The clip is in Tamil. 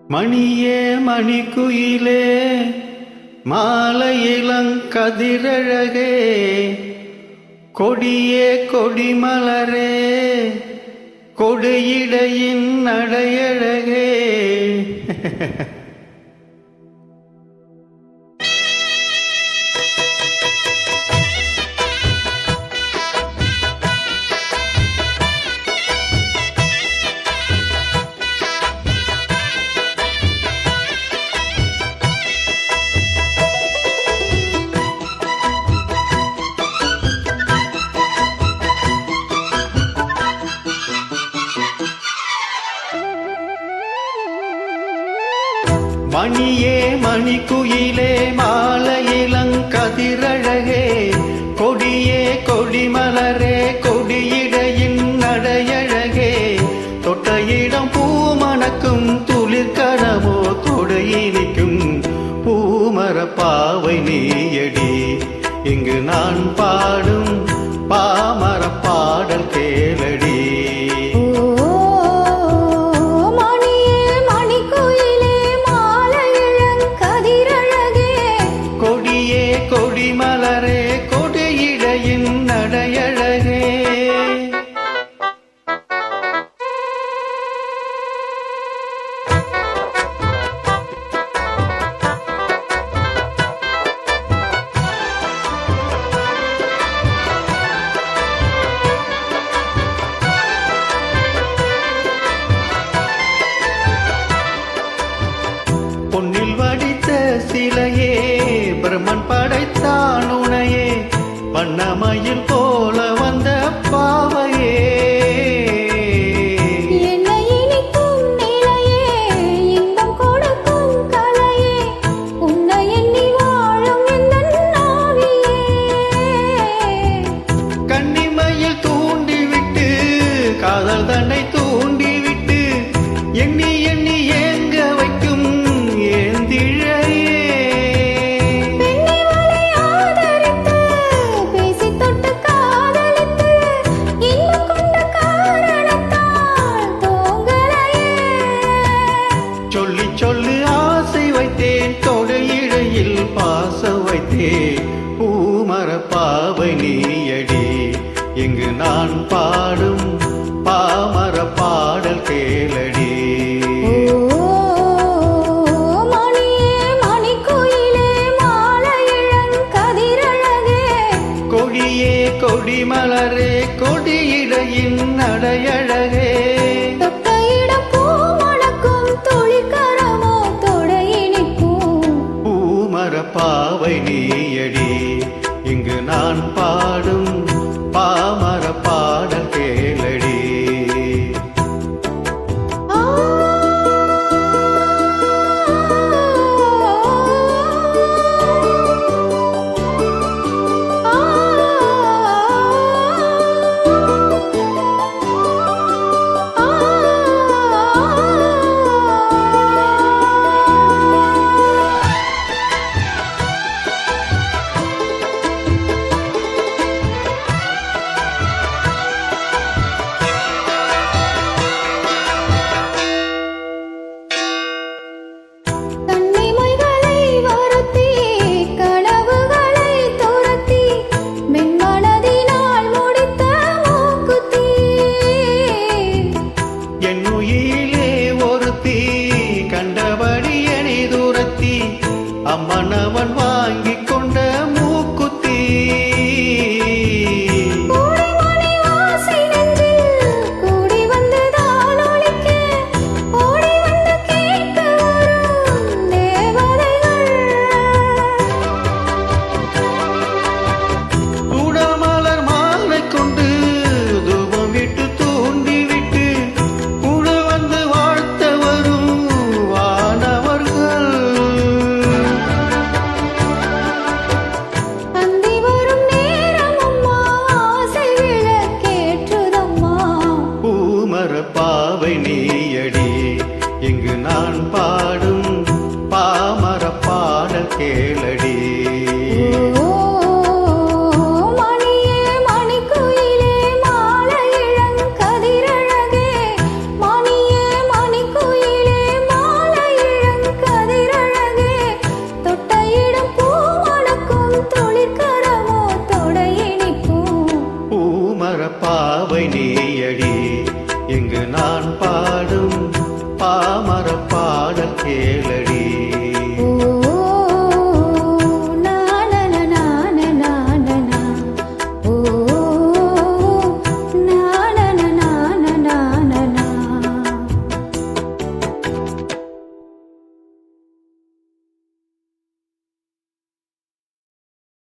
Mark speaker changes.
Speaker 1: மணியே மணிக்குயிலே மாலையிலங்கதிரழகே கொடியே கொடிமலரே கொடியிடையின் நடையழகே. மணியே மணிக்குயிலே மாலையிலங்கதிரழகே கொடியே கொடிமலரே கொடியிடையின் நடையழகே தொட்டையிடம் பூமணக்கும் துளிர்கரமோ தொடையினிக்கும் பூமரப்பாவை நீயடி. இங்கு நான் பாடும் பாமர பாடல் கேளடி. கொடிமலரே கொடியிடையின் நடையழகே. பொன்னில் வடித்த சிலையே பிரம்மன் படைத்தான் உனையே வண்ணமயில் போல வந்த பாவையே. கன்னிமையில் தூண்டிவிட்டு காதல் தன்னை தூண்டிவிட்டு எண்ணி எண்ணி ஏங்க வைக்கும் ஏந்திழையே. சொல்லி சொல்லு ஆசை வைத்தேன் தொடையிடையில் பாச வைத்தேன் பூமர பாவை நீயடி. இங்கு நான் பாடும் பாமர பாடல் கேளடி. கொடியே கொடிமலரே கொடியிடையின் நடையழகே. பாவை நீயடி. இங்கு நான் பாடும் பாமர பாடல் கேளடி. கண்டபடி எனை தூரத்தி அம்மனவன் வாங்கி கொண்ட மூக்குத்தி. கூடமலர் மாலை கொண்டு தூபம் விட்டு தூண்டி விட்டு கூட வந்து வாழ்த்த வரும் வானவர்கள். பாவை நீயடி. இங்கு நான் பாடும் பாமர பாடல் கேளடி.
Speaker 2: மணியே மணிக்குயிலே மாலையிளங்கதிரழகே
Speaker 1: பாடல் கேளடி.